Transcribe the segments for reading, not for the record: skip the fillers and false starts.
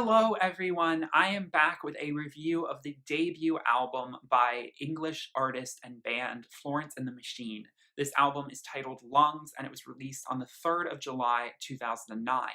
Hello everyone, I am back with a review of the debut album by English artist and band Florence and the Machine. This album is titled Lungs and it was released on the 3rd of July 2009.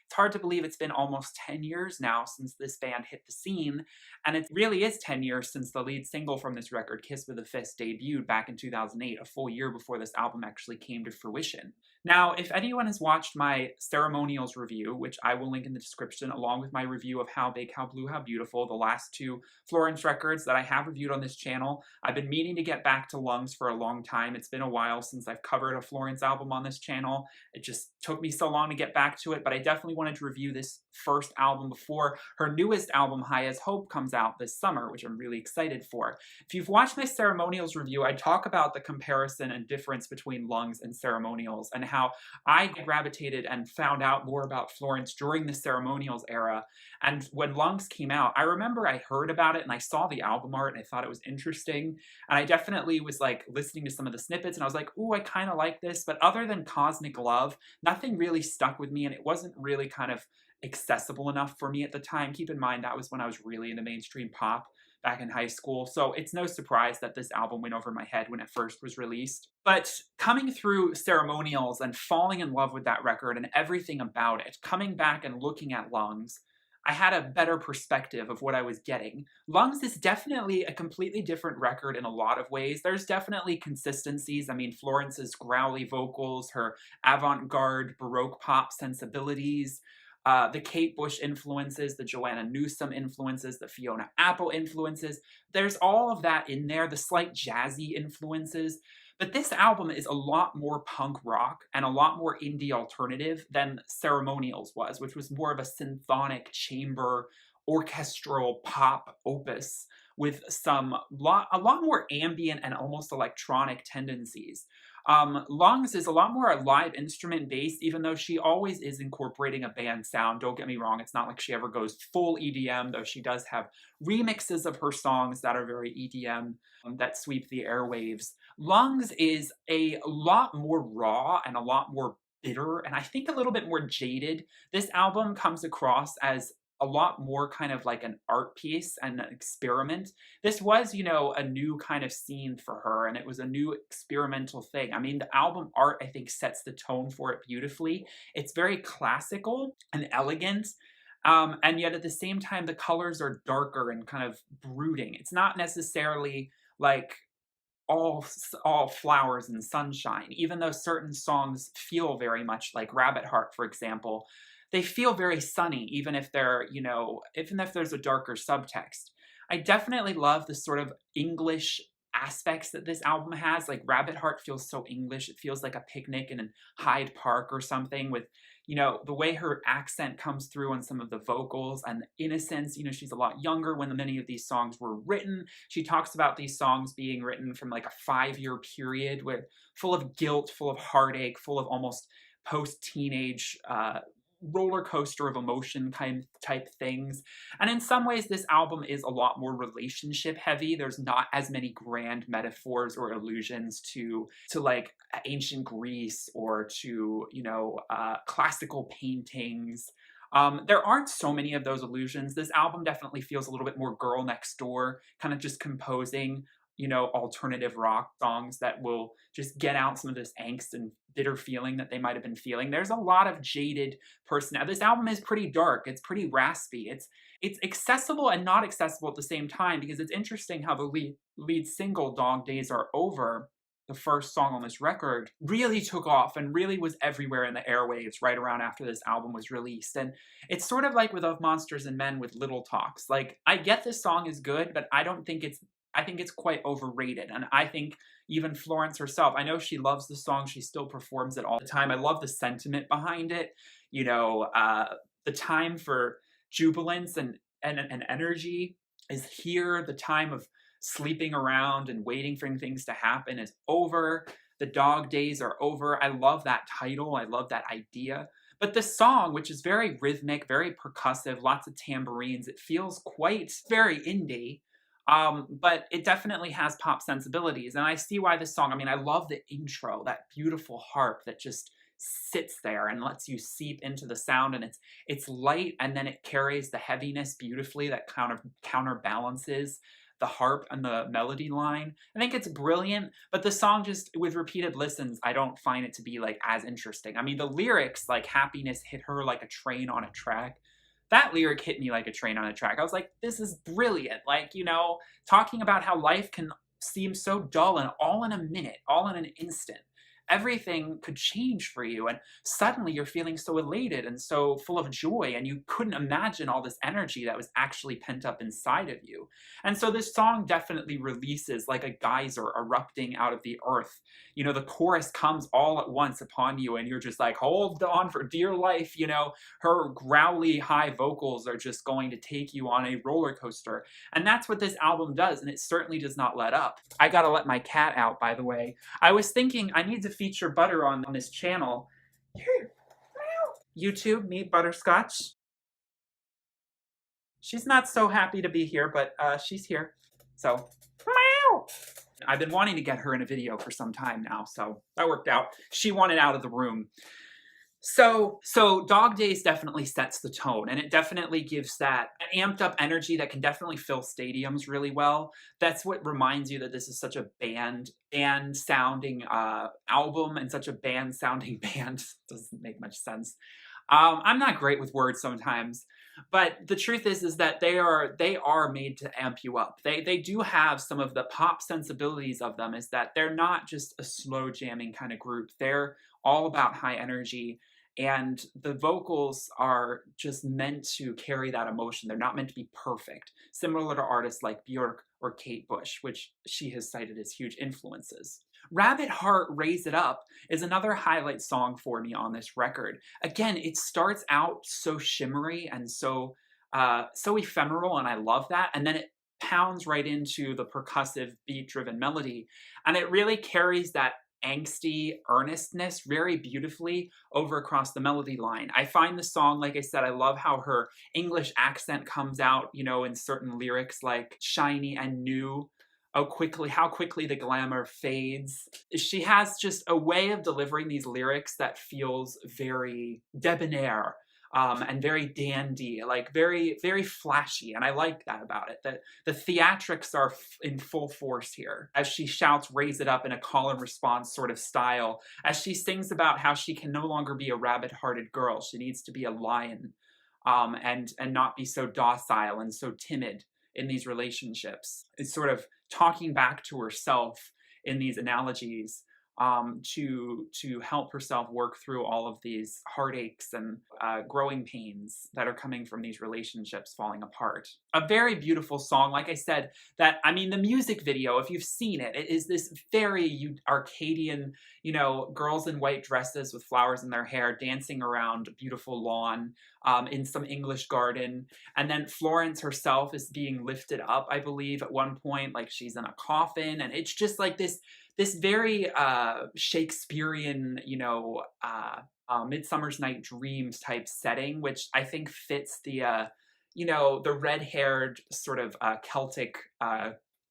It's hard to believe it's been almost 10 years now since this band hit the scene, and it really is 10 years since the lead single from this record, Kiss with a Fist, debuted back in 2008, a full year before this album actually came to fruition. Now, if anyone has watched my Ceremonials review, which I will link in the description, along with my review of How Big, How Blue, How Beautiful, the last two Florence records that I have reviewed on this channel, I've been meaning to get back to Lungs for a long time. It's been a while since I've covered a Florence album on this channel. It just took me so long to get back to it, but I definitely wanted to review this first album before her newest album, High as Hope, comes out this summer, which I'm really excited for. If you've watched my Ceremonials review, I talk about the comparison and difference between Lungs and Ceremonials, and how I gravitated and found out more about Florence during the Ceremonials era. And when Lungs came out, I remember I heard about it and I saw the album art and I thought it was interesting. And I definitely was like listening to some of the snippets and I was like, ooh, I kind of like this. But other than Cosmic Love, nothing really stuck with me, and it wasn't really kind of accessible enough for me at the time. Keep in mind, that was when I was really into mainstream pop back in high school, so it's no surprise that this album went over my head when it first was released. But coming through Ceremonials and falling in love with that record and everything about it, coming back and looking at Lungs, I had a better perspective of what I was getting. Lungs is definitely a completely different record in a lot of ways. There's definitely consistencies. I mean, Florence's growly vocals, her avant-garde Baroque pop sensibilities, the Kate Bush influences, the Joanna Newsom influences, the Fiona Apple influences. There's all of that in there, the slight jazzy influences. But this album is a lot more punk rock and a lot more indie alternative than Ceremonials was, which was more of a symphonic chamber orchestral pop opus with a lot more ambient and almost electronic tendencies. Lungs is a lot more live instrument based, even though she always is incorporating a band sound. Don't get me wrong, it's not like she ever goes full EDM, though she does have remixes of her songs that are very EDM, that sweep the airwaves. Lungs is a lot more raw and a lot more bitter, and I think a little bit more jaded. This album comes across as a lot more kind of like an art piece and an experiment. This was, you know, a new kind of scene for her, and it was a new experimental thing. I mean, the album art, I think, sets the tone for it beautifully. It's very classical and elegant, and yet at the same time, the colors are darker and kind of brooding. It's not necessarily like all flowers and sunshine, even though certain songs feel very much like Rabbit Heart, for example. They feel very sunny, even if they're, you know, even if there's a darker subtext. I definitely love the sort of English aspects that this album has. Like, Rabbit Heart feels so English. It feels like a picnic in Hyde Park or something, with, you know, the way her accent comes through on some of the vocals and the innocence. You know, she's a lot younger when many of these songs were written. She talks about these songs being written from like a 5-year period where full of guilt, full of heartache, full of almost post-teenage roller coaster of emotion kind type things. And in some ways, this album is a lot more relationship heavy. There's not as many grand metaphors or allusions to like ancient Greece or to, you know, classical paintings. There aren't so many of those allusions. This album definitely feels a little bit more girl next door, kind of just composing, you know, alternative rock songs that will just get out some of this angst and bitter feeling that they might have been feeling. There's a lot of jaded personality. This album is pretty dark. It's pretty raspy. It's accessible and not accessible at the same time, because it's interesting how the lead single, Dog Days Are Over, the first song on this record, really took off and really was everywhere in the airwaves right around after this album was released. And it's sort of like with Of Monsters and Men with Little Talks. Like, I get this song is good, but I think it's quite overrated. And I think even Florence herself, I know she loves the song, she still performs it all the time. I love the sentiment behind it. You know, the time for jubilance and energy is here. The time of sleeping around and waiting for things to happen is over. The dog days are over. I love that title. I love that idea. But the song, which is very rhythmic, very percussive, lots of tambourines, it feels quite very indie. But it definitely has pop sensibilities, and I see why this song, I mean, I love the intro, that beautiful harp that just sits there and lets you seep into the sound, and it's light, and then it carries the heaviness beautifully that counterbalances the harp and the melody line. I think it's brilliant, but the song just, with repeated listens, I don't find it to be like as interesting. I mean, the lyrics, like happiness hit her like a train on a track. That lyric hit me like a train on a track. I was like, this is brilliant. Like, you know, talking about how life can seem so dull and all in a minute, all in an instant. Everything could change for you, and suddenly you're feeling so elated and so full of joy, and you couldn't imagine all this energy that was actually pent up inside of you. And so this song definitely releases like a geyser erupting out of the earth. You know, the chorus comes all at once upon you, and you're just like, hold on for dear life. You know, her growly high vocals are just going to take you on a roller coaster. And that's what this album does, and it certainly does not let up. I gotta let my cat out, by the way. I was thinking I need to feature Butter on this channel. YouTube, meet Butterscotch. She's not so happy to be here, but she's here. So, I've been wanting to get her in a video for some time now, so that worked out. She wanted out of the room. So Dog Days definitely sets the tone, and it definitely gives that amped up energy that can definitely fill stadiums really well. That's what reminds you that this is such a band sounding album, and such a band sounding band. Doesn't make much sense. I'm not great with words sometimes, but the truth is that they are made to amp you up. They do have some of the pop sensibilities of them, is that they're not just a slow jamming kind of group. They're all about high energy, and the vocals are just meant to carry that emotion. They're not meant to be perfect, similar to artists like Björk or Kate Bush, which she has cited as huge influences. Rabbit Heart Raise It Up is another highlight song for me on this record. Again, it starts out so shimmery and so ephemeral, and I love that, and then it pounds right into the percussive beat-driven melody, and it really carries that angsty earnestness very beautifully over across the melody line. I find the song, like I said, I love how her English accent comes out, you know, in certain lyrics like shiny and new. Oh, how quickly the glamour fades. She has just a way of delivering these lyrics that feels very debonair, and very dandy, like very, very flashy, and I like that about it. That the theatrics are in full force here, as she shouts "raise it up" in a call and response sort of style, as she sings about how she can no longer be a rabbit-hearted girl. She needs to be a lion, and not be so docile and so timid in these relationships. It's sort of talking back to herself in these analogies, to help herself work through all of these heartaches and growing pains that are coming from these relationships falling apart. A very beautiful song, like I said, that, I mean, the music video, if you've seen it, it is this very Arcadian, you know, girls in white dresses with flowers in their hair dancing around a beautiful lawn, in some English garden. And then Florence herself is being lifted up, I believe, at one point, like she's in a coffin, and it's just like this very Shakespearean, you know, Midsummer's Night Dreams type setting, which I think fits the, you know, the red-haired sort of Celtic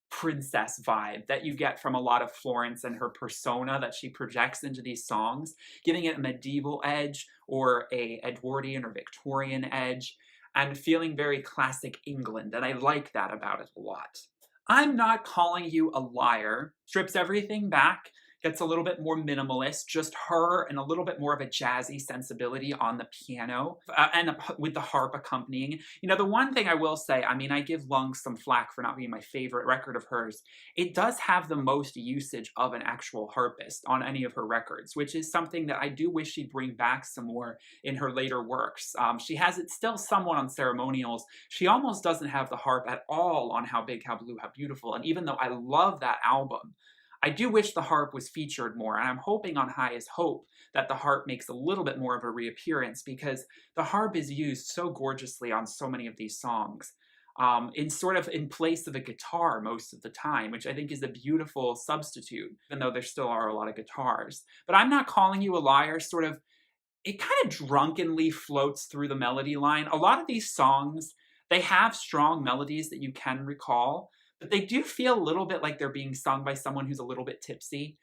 princess vibe that you get from a lot of Florence and her persona that she projects into these songs, giving it a medieval edge or a Edwardian or Victorian edge, and feeling very classic England, and I like that about it a lot. I'm Not Calling You a Liar strips everything back, gets a little bit more minimalist, just her and a little bit more of a jazzy sensibility on the piano, and with the harp accompanying. You know, the one thing I will say, I mean, I give Lungs some flack for not being my favorite record of hers. It does have the most usage of an actual harpist on any of her records, which is something that I do wish she'd bring back some more in her later works. She has it still somewhat on ceremonials. She almost doesn't have the harp at all on How Big, How Blue, How Beautiful, and even though I love that album, I do wish the harp was featured more, and I'm hoping on Highest Hope that the harp makes a little bit more of a reappearance, because the harp is used so gorgeously on so many of these songs, in place of a guitar most of the time, which I think is a beautiful substitute, even though there still are a lot of guitars. But I'm Not Calling You a Liar sort of, it kind of drunkenly floats through the melody line. A lot of these songs, they have strong melodies that you can recall, but they do feel a little bit like they're being sung by someone who's a little bit tipsy.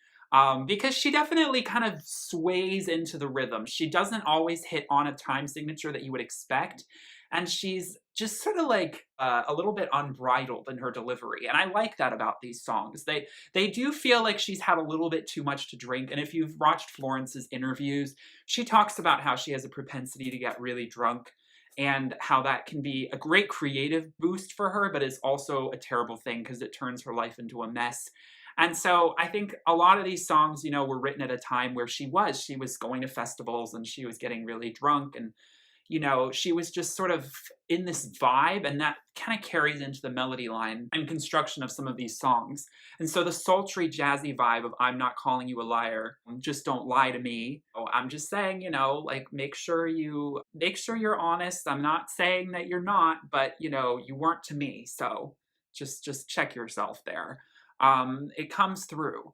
because she definitely kind of sways into the rhythm. She doesn't always hit on a time signature that you would expect, and she's just sort of like a little bit unbridled in her delivery, and I like that about these songs. They do feel like she's had a little bit too much to drink, and if you've watched Florence's interviews, she talks about how she has a propensity to get really drunk and how that can be a great creative boost for her, but is also a terrible thing because it turns her life into a mess. And so I think a lot of these songs, you know, were written at a time where she was going to festivals and she was getting really drunk, and you know, she was just sort of in this vibe, and that kind of carries into the melody line and construction of some of these songs. And so the sultry, jazzy vibe of "I'm not calling you a liar, just don't lie to me. Oh, I'm just saying, you know, like make sure you're honest. I'm not saying that you're not, but you know, you weren't to me, so just check yourself there." It comes through.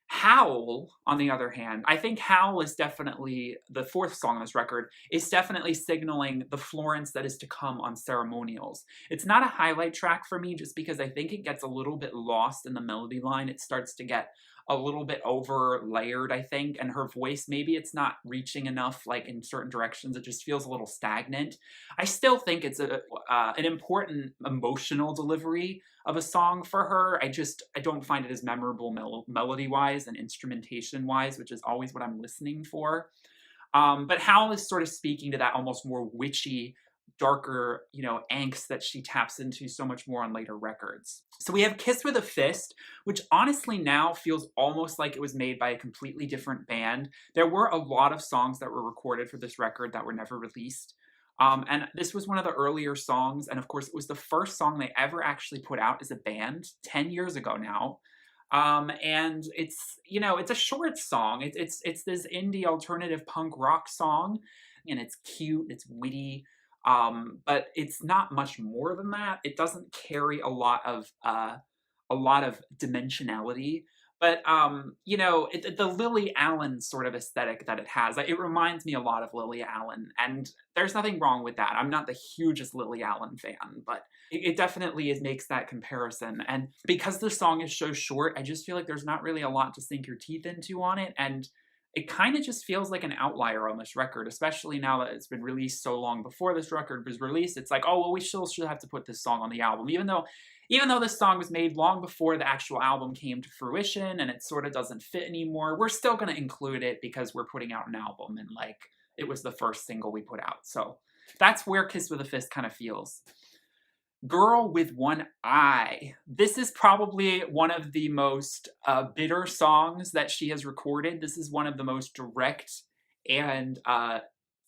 Howl, on the other hand, I think Howl is definitely the fourth song on this record, is definitely signaling the Florence that is to come on Ceremonials. It's not a highlight track for me just because I think it gets a little bit lost in the melody line. It starts to get a little bit over layered, I think, and her voice, maybe it's not reaching enough, like in certain directions. It just feels a little stagnant. I still think it's an important emotional delivery of a song for her. I don't find it as memorable melody wise and instrumentation wise, which is always what I'm listening for. But Howl is sort of speaking to that almost more witchy, darker, you know, angst that she taps into so much more on later records. So we have Kiss with a Fist, which honestly now feels almost like it was made by a completely different band. There were a lot of songs that were recorded for this record that were never released. And this was one of the earlier songs, and of course it was the first song they ever actually put out as a band 10 years ago now. And it's, you know, it's a short song. It's this indie alternative punk rock song, and it's cute, it's witty, but it's not much more than that. It doesn't carry a lot of dimensionality. But you know, the Lily Allen sort of aesthetic that it has, it reminds me a lot of Lily Allen, and there's nothing wrong with that. I'm not the hugest Lily Allen fan, but it definitely makes that comparison. And because the song is so short, I just feel like there's not really a lot to sink your teeth into on it, and it kind of just feels like an outlier on this record, especially now that it's been released so long before this record was released. It's like, oh well, we still should have to put this song on the album, even though this song was made long before the actual album came to fruition and it sort of doesn't fit anymore. We're still going to include it because we're putting out an album, and like it was the first single we put out. So that's where Kiss with a Fist kind of feels. Girl with One Eye. This is probably one of the most bitter songs that she has recorded. This is one of the most direct and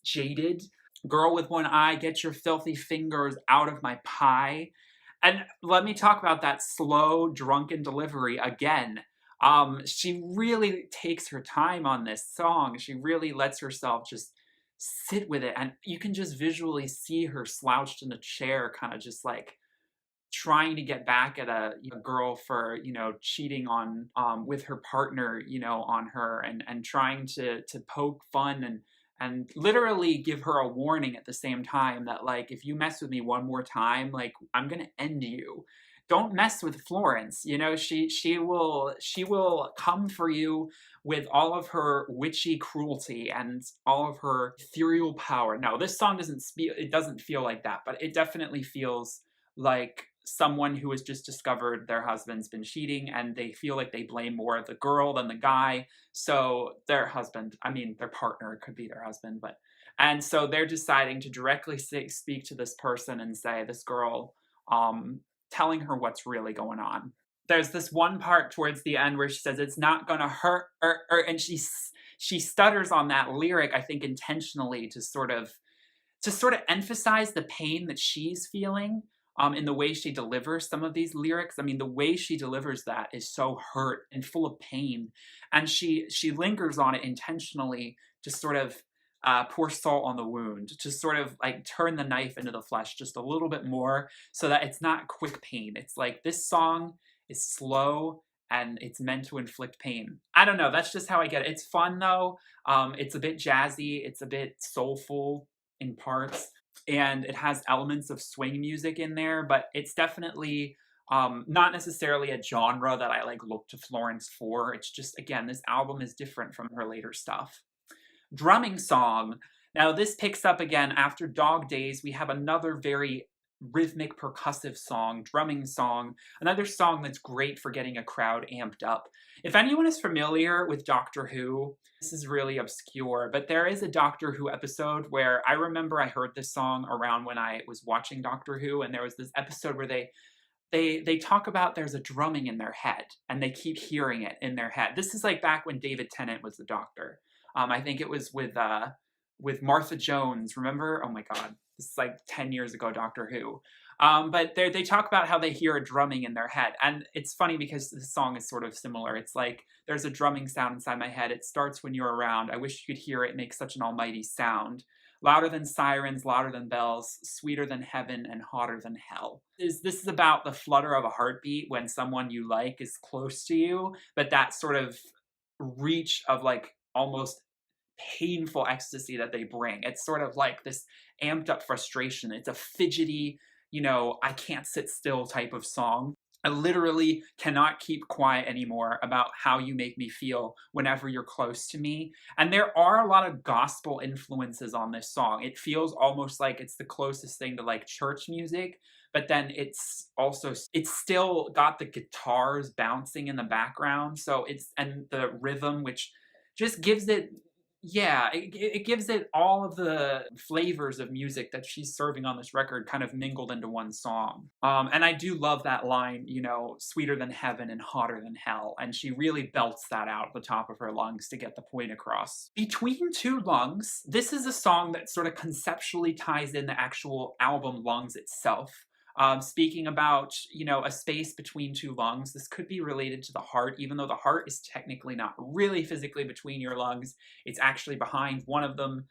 jaded. Girl with One Eye, get your filthy fingers out of my pie. And let me talk about that slow, drunken delivery again. She really takes her time on this song. She really lets herself just sit with it, and you can just visually see her slouched in a chair, kind of just like trying to get back at a girl for, you know, cheating on with her partner, you know, on her, and trying to poke fun and literally give her a warning at the same time that, like, if you mess with me one more time, like, I'm gonna end you. Don't mess with Florence. You know, she will come for you with all of her witchy cruelty and all of her ethereal power. No, this song doesn't feel like that, but it definitely feels like someone who has just discovered their husband's been cheating, and they feel like they blame more the girl than the guy. So their partner, it could be their husband, and so they're deciding to directly speak to this person and say, this girl, telling her what's really going on. There's this one part towards the end where she says, it's not gonna hurt, and she stutters on that lyric, I think intentionally, to sort of emphasize the pain that she's feeling, in the way she delivers some of these lyrics. I mean, the way she delivers that is so hurt and full of pain, and she lingers on it intentionally to sort of pour salt on the wound, to sort of like turn the knife into the flesh just a little bit more, so that it's not quick pain. It's like this song is slow and it's meant to inflict pain. I don't know. That's just how I get it. It's fun though. It's a bit jazzy. It's a bit soulful in parts, and it has elements of swing music in there, but it's definitely Not necessarily a genre that I like look to Florence for. It's just, again, this album is different from her later stuff. Drumming song. Now this picks up again after Dog Days. We have another very rhythmic percussive song, drumming song, another song that's great for getting a crowd amped up. If anyone is familiar with Doctor Who, this is really obscure, but there is a Doctor Who episode where I remember I heard this song around when I was watching Doctor Who, and there was this episode where they talk about there's a drumming in their head and they keep hearing it in their head. This is like back when David Tennant was the Doctor. I think it was with Martha Jones. Remember? Oh my God, this is like 10 years ago, Doctor Who. But they talk about how they hear a drumming in their head, and it's funny because the song is sort of similar. It's like there's a drumming sound inside my head. It starts when you're around. I wish you could hear it. Make such an almighty sound. Louder than sirens, louder than bells, sweeter than heaven, and hotter than hell. This is about the flutter of a heartbeat when someone you like is close to you, but that sort of reach of like almost painful ecstasy that they bring. It's sort of like this amped up frustration. It's a fidgety, I can't sit still type of song. I literally cannot keep quiet anymore about how you make me feel whenever you're close to me. And there are a lot of gospel influences on this song. It feels almost like it's the closest thing to like church music, but then it's still got the guitars bouncing in the background. And the rhythm, which just gives it, yeah, it gives it all of the flavors of music that she's serving on this record kind of mingled into one song. And I do love that line, sweeter than heaven and hotter than hell. And she really belts that out the top of her lungs to get the point across. Between Two Lungs, this is a song that sort of conceptually ties in the actual album Lungs itself. Speaking about, a space between two lungs, this could be related to the heart, even though the heart is technically not really physically between your lungs. It's actually behind one of them.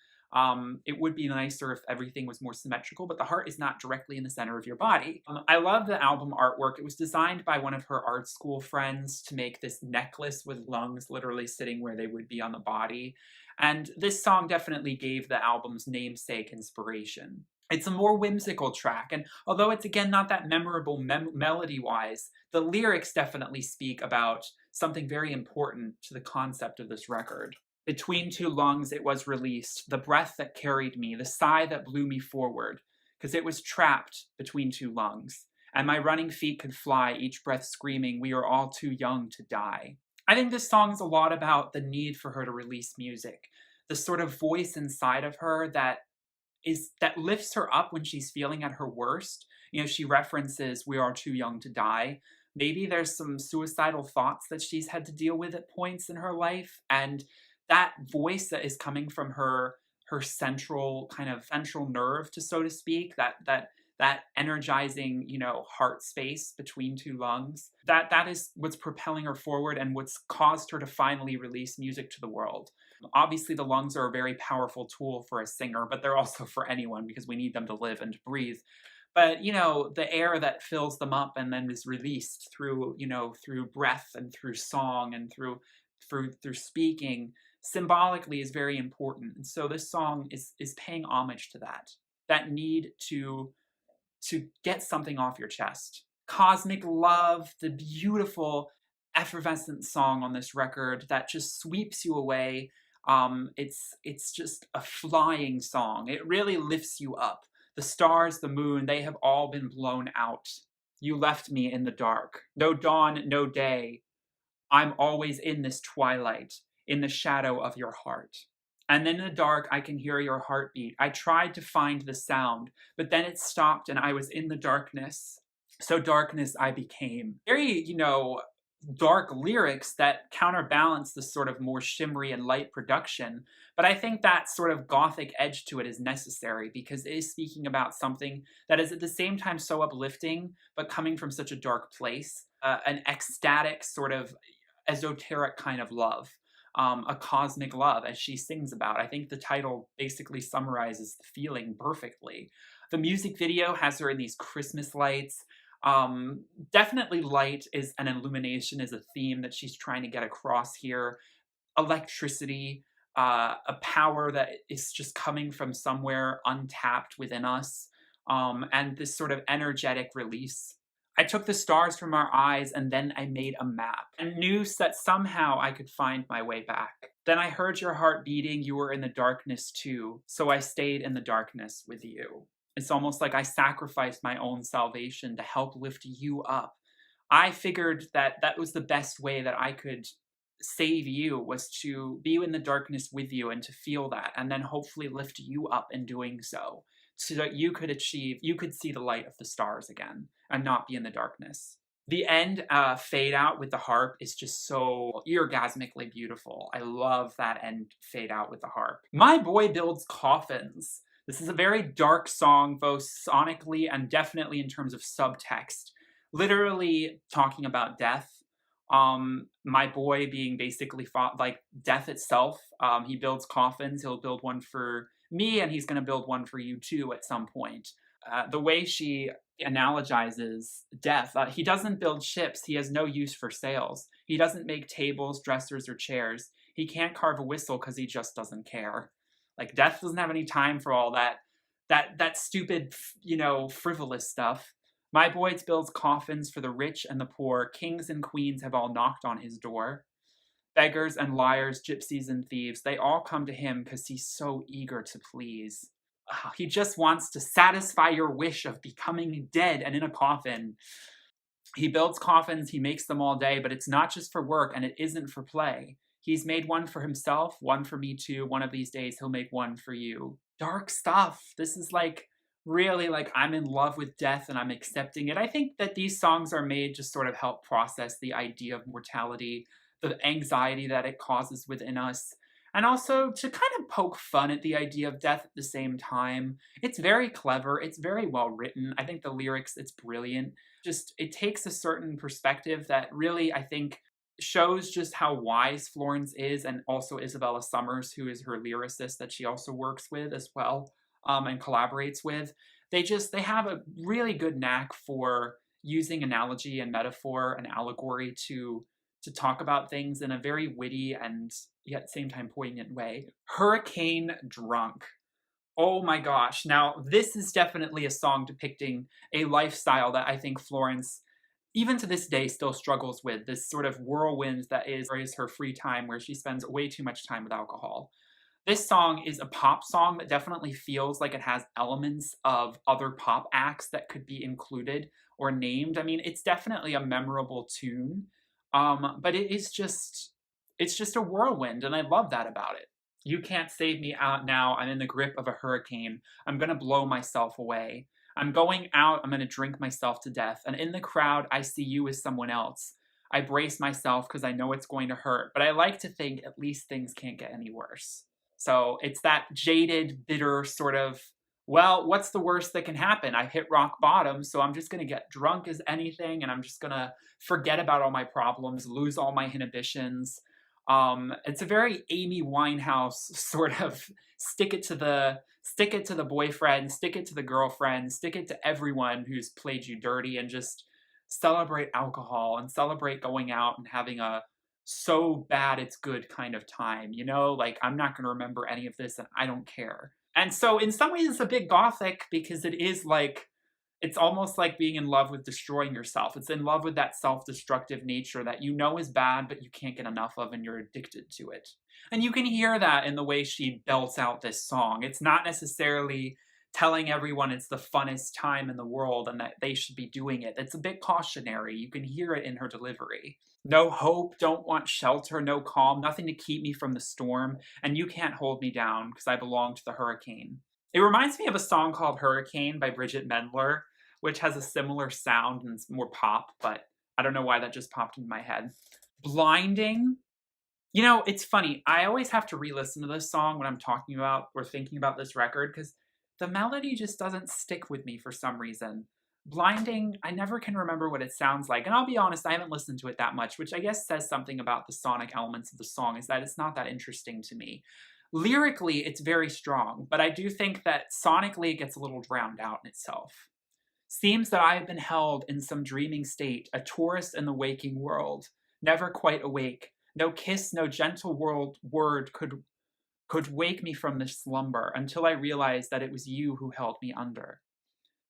It would be nicer if everything was more symmetrical, but the heart is not directly in the center of your body. I love the album artwork. It was designed by one of her art school friends to make this necklace with lungs literally sitting where they would be on the body. And this song definitely gave the album's namesake inspiration. It's a more whimsical track, and although it's again not that memorable melody-wise, the lyrics definitely speak about something very important to the concept of this record. Between two lungs it was released, the breath that carried me, the sigh that blew me forward, because it was trapped between two lungs, and my running feet could fly, each breath screaming, we are all too young to die. I think this song is a lot about the need for her to release music, the sort of voice inside of her that lifts her up when she's feeling at her worst. She references we are too young to die. Maybe there's some suicidal thoughts that she's had to deal with at points in her life, and that voice that is coming from her central nerve, so to speak, that energizing, heart space between two lungs, that is what's propelling her forward and what's caused her to finally release music to the world. Obviously, the lungs are a very powerful tool for a singer, but they're also for anyone because we need them to live and to breathe. But, the air that fills them up and then is released through breath and through song and through speaking, symbolically is very important. And so this song is paying homage to that need to get something off your chest. Cosmic Love, the beautiful effervescent song on this record that just sweeps you away. It's just a flying song. It really lifts you up. The stars, the moon, they have all been blown out. You left me in the dark. No dawn, no day. I'm always in this twilight, in the shadow of your heart. And then in the dark, I can hear your heartbeat. I tried to find the sound, but then it stopped and I was in the darkness. So darkness I became. Very, dark lyrics that counterbalance the sort of more shimmery and light production. But I think that sort of gothic edge to it is necessary because it is speaking about something that is at the same time so uplifting, but coming from such a dark place. An ecstatic sort of esoteric kind of love. A cosmic love, as she sings about. I think the title basically summarizes the feeling perfectly. The music video has her in these Christmas lights. Definitely light is an illumination is a theme that she's trying to get across here. Electricity, a power that is just coming from somewhere untapped within us, and this sort of energetic release. I took the stars from our eyes and then I made a map and knew that somehow I could find my way back. Then I heard your heart beating, you were in the darkness too, so I stayed in the darkness with you. It's almost like I sacrificed my own salvation to help lift you up. I figured that that was the best way that I could save you, was to be in the darkness with you and to feel that, and then hopefully lift you up in doing so, so that you could see the light of the stars again and not be in the darkness. The end fade out with the harp is just so orgasmically beautiful. I love that end fade out with the harp. My Boy Builds Coffins. This is a very dark song, both sonically and definitely in terms of subtext. Literally talking about death. My boy being basically like death itself. He builds coffins. He'll build one for me, and he's going to build one for you too at some point. The way she analogizes death, he doesn't build ships. He has no use for sails. He doesn't make tables, dressers, or chairs. He can't carve a whistle because he just doesn't care. Like, death doesn't have any time for all that stupid, frivolous stuff. My boy builds coffins for the rich and the poor. Kings and queens have all knocked on his door. Beggars and liars, gypsies and thieves, they all come to him because he's so eager to please. He just wants to satisfy your wish of becoming dead and in a coffin. He builds coffins, he makes them all day, but it's not just for work and it isn't for play. He's made one for himself, one for me too. One of these days he'll make one for you. Dark stuff. This is like really like I'm in love with death and I'm accepting it. I think that these songs are made to sort of help process the idea of mortality, the anxiety that it causes within us, and also to kind of poke fun at the idea of death at the same time. It's very clever. It's very well written. I think the lyrics, it's brilliant. Just, it takes a certain perspective that really, I think, shows just how wise Florence is, and also Isabella Summers, who is her lyricist that she also works with as well, and collaborates with. They have a really good knack for using analogy and metaphor and allegory to talk about things in a very witty and yet at the same time poignant way. Hurricane Drunk. Oh my gosh. Now, this is definitely a song depicting a lifestyle that I think Florence, even to this day, still struggles with. This sort of whirlwind that is her free time, where she spends way too much time with alcohol. This song is a pop song that definitely feels like it has elements of other pop acts that could be included or named. I mean, it's definitely a memorable tune, but it's just a whirlwind, and I love that about it. You can't save me out now. I'm in the grip of a hurricane. I'm gonna blow myself away. I'm going out. I'm gonna drink myself to death. And in the crowd, I see you as someone else. I brace myself because I know it's going to hurt, but I like to think at least things can't get any worse. So it's that jaded, bitter sort of, well, what's the worst that can happen? I hit rock bottom, so I'm just going to get drunk as anything, and I'm just going to forget about all my problems, lose all my inhibitions. It's a very Amy Winehouse sort of stick it to the boyfriend, stick it to the girlfriend, stick it to everyone who's played you dirty, and just celebrate alcohol and celebrate going out and having a so bad it's good kind of time, like I'm not going to remember any of this and I don't care. And so in some ways it's a bit gothic, because it is like, it's almost like being in love with destroying yourself. It's in love with that self-destructive nature that is bad, but you can't get enough of and you're addicted to it. And you can hear that in the way she belts out this song. It's not necessarily telling everyone it's the funnest time in the world and that they should be doing it. It's a bit cautionary. You can hear it in her delivery. No hope, don't want shelter, no calm, nothing to keep me from the storm, and you can't hold me down because I belong to the hurricane. It reminds me of a song called Hurricane by Bridget Mendler, which has a similar sound and it's more pop, but I don't know why that just popped into my head. Blinding. It's funny. I always have to re-listen to this song when I'm talking about or thinking about this record, because the melody just doesn't stick with me for some reason. Blinding, I never can remember what it sounds like. And I'll be honest, I haven't listened to it that much, which I guess says something about the sonic elements of the song, is that it's not that interesting to me. Lyrically, it's very strong, but I do think that sonically it gets a little drowned out in itself. Seems that I have been held in some dreaming state, a tourist in the waking world, never quite awake. No kiss, no gentle word could wake me from this slumber until I realized that it was you who held me under.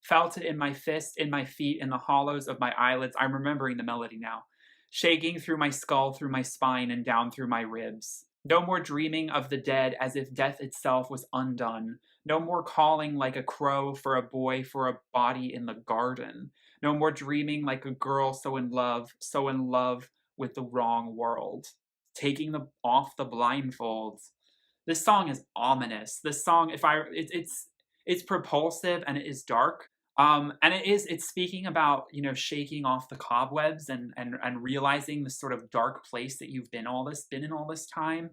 Felt it in my fist, in my feet, in the hollows of my eyelids. I'm remembering the melody now. Shaking through my skull, through my spine, and down through my ribs. No more dreaming of the dead as if death itself was undone. No more calling like a crow for a boy for a body in the garden. No more dreaming like a girl so in love with the wrong world. Taking off the blindfolds. This song is ominous. This song, if I, it's propulsive and it is dark. And it's speaking about, you know, shaking off the cobwebs and realizing the sort of dark place that you've been in all this time.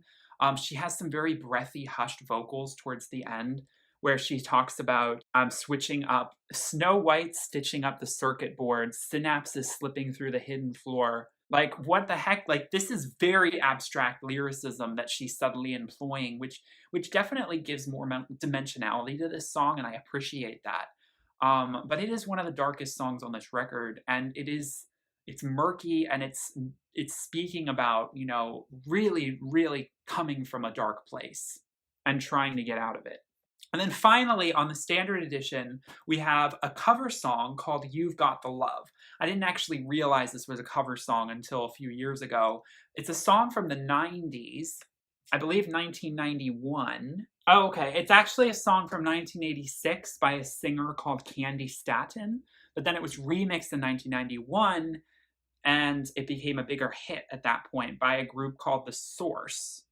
She has some very breathy, hushed vocals towards the end where she talks about switching up Snow White stitching up the circuit boards, synapses slipping through the hidden floor. Like, what the heck? Like, this is very abstract lyricism that she's subtly employing, which definitely gives more dimensionality to this song, and I appreciate that. But it is one of the darkest songs on this record, and it's murky and it's speaking about, you know, really, really coming from a dark place and trying to get out of it. And then finally, on the standard edition, we have a cover song called You've Got the Love. I didn't actually realize this was a cover song until a few years ago. It's a song from the 90s, I believe 1991. Oh, okay. It's actually a song from 1986 by a singer called Candy Staton, but then it was remixed in 1991, and it became a bigger hit at that point by a group called The Source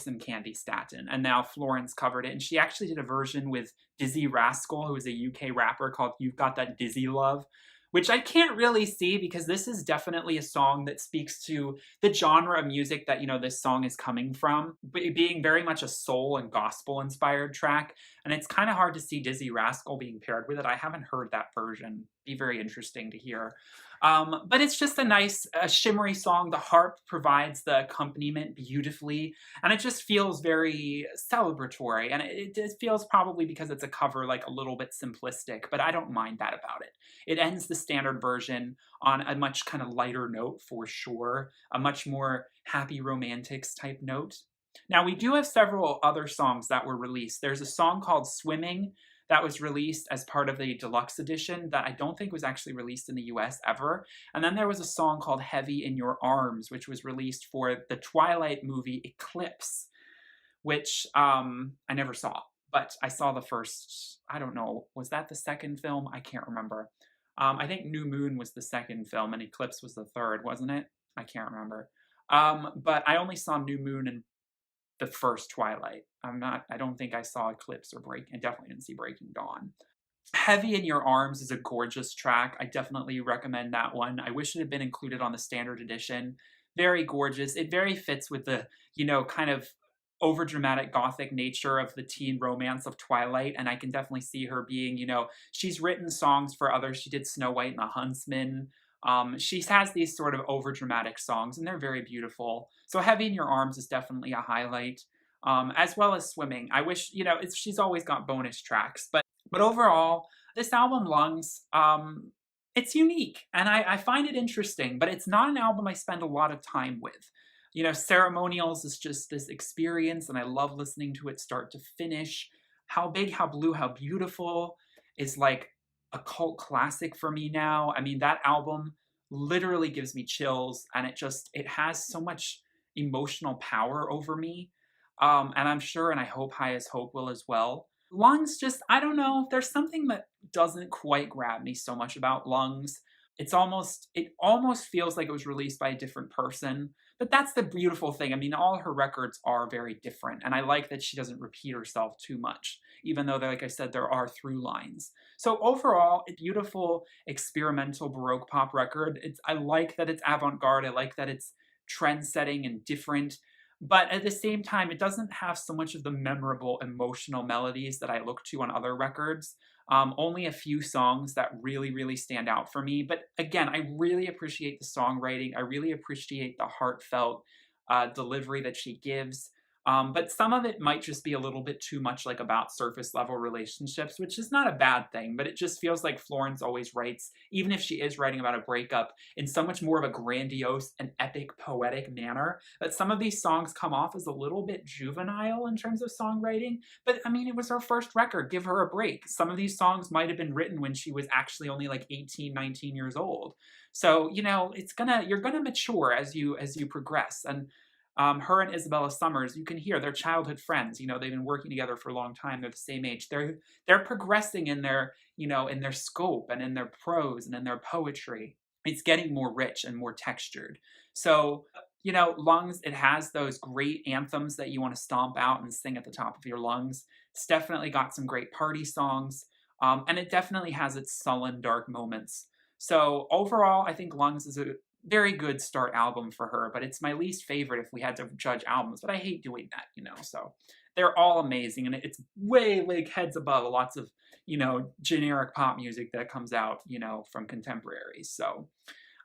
and Candy Staton, and now Florence covered it, and she actually did a version with Dizzy Rascal, who is a UK rapper, called You've Got That Dizzy Love, which I can't really see because this is definitely a song that speaks to the genre of music that, you know, this song is coming from, being very much a soul and gospel inspired track, and it's kind of hard to see Dizzy Rascal being paired with it. I haven't heard that version. Be very interesting to hear. But it's just a nice, shimmery song. The harp provides the accompaniment beautifully, and it just feels very celebratory. And it feels, probably because it's a cover, like a little bit simplistic, but I don't mind that about it. It ends the standard version on a much kind of lighter note for sure, a much more happy romantics type note. Now, we do have several other songs that were released. There's a song called Swimming that was released as part of the deluxe edition that I don't think was actually released in the US ever. And then there was a song called Heavy in Your Arms, which was released for the Twilight movie Eclipse, which I never saw, but I saw the first, I don't know, was that the second film? I can't remember. I think New Moon was the second film and Eclipse was the third, wasn't it? I can't remember. But I only saw New Moon and the first Twilight. I don't think I saw Eclipse or I definitely didn't see Breaking Dawn. Heavy in Your Arms is a gorgeous track. I definitely recommend that one. I wish it had been included on the standard edition. Very gorgeous. It very fits with the, you know, kind of overdramatic gothic nature of the teen romance of Twilight, and I can definitely see her being, you know, she's written songs for others. She did Snow White and the Huntsman. She has these sort of overdramatic songs, and they're very beautiful. So Heavy in Your Arms is definitely a highlight, as well as Swimming. I wish, you know, she's always got bonus tracks, but overall, this album, Lungs, it's unique, and I find it interesting, but it's not an album I spend a lot of time with. You know, Ceremonials is just this experience, and I love listening to it start to finish. How Big, How Blue, How Beautiful is like a cult classic for me now. I mean, that album literally gives me chills, and it has so much emotional power over me. And I'm sure, and I hope High as Hope will as well. Lungs, just, I don't know, there's something that doesn't quite grab me so much about Lungs. It almost feels like it was released by a different person, but that's the beautiful thing. I mean, all her records are very different, and I like that she doesn't repeat herself too much, even though, like I said, there are through lines. So overall, a beautiful experimental Baroque pop record. I like that it's avant-garde. I like that it's trend-setting and different, but at the same time, it doesn't have so much of the memorable emotional melodies that I look to on other records. Only a few songs that really, really stand out for me. But again, I really appreciate the songwriting. I really appreciate the heartfelt delivery that she gives. But some of it might just be a little bit too much like about surface level relationships, which is not a bad thing, but it just feels like Florence always writes, even if she is writing about a breakup, in so much more of a grandiose and epic poetic manner that some of these songs come off as a little bit juvenile in terms of songwriting. But I mean, it was her first record. Give her a break. Some of these songs might have been written when she was actually only like 18, 19 years old. So, you know, you're gonna mature as you progress. And her and Isabella Summers, you can hear they're childhood friends. You know, they've been working together for a long time. They're the same age. They're progressing in their, you know, in their scope and in their prose and in their poetry. It's getting more rich and more textured. So, you know, Lungs, it has those great anthems that you want to stomp out and sing at the top of your lungs. It's definitely got some great party songs. And it definitely has its sullen, dark moments. So overall, I think Lungs is a very good start album for her, but it's my least favorite if we had to judge albums. But I hate doing that, you know. So they're all amazing, and it's way like heads above lots of, you know, generic pop music that comes out, you know, from contemporaries. So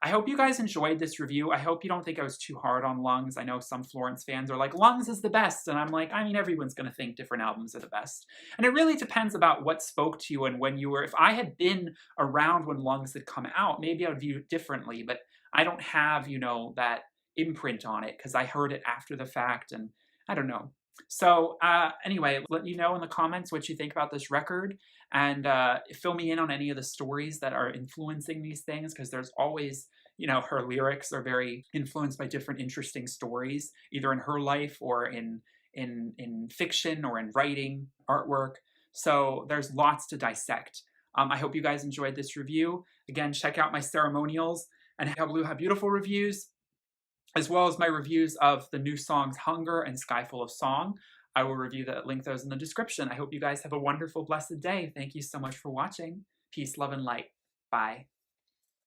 I hope you guys enjoyed this review. I hope you don't think I was too hard on Lungs. I know some Florence fans are like, Lungs is the best. And I'm like, I mean, everyone's going to think different albums are the best. And it really depends about what spoke to you and when you were. If I had been around when Lungs had come out, maybe I would view it differently. But I don't have, you know, that imprint on it because I heard it after the fact and I don't know. So anyway, let me know in the comments what you think about this record and fill me in on any of the stories that are influencing these things because there's always, you know, her lyrics are very influenced by different interesting stories, either in her life or in fiction or in writing, artwork. So there's lots to dissect. I hope you guys enjoyed this review. Again, check out my ceremonials and How Blue have beautiful reviews, as well as my reviews of the new songs Hunger and Sky Full of Song. I will link those in the description. I hope you guys have a wonderful, blessed day. Thank you so much for watching. Peace, love, and light. Bye.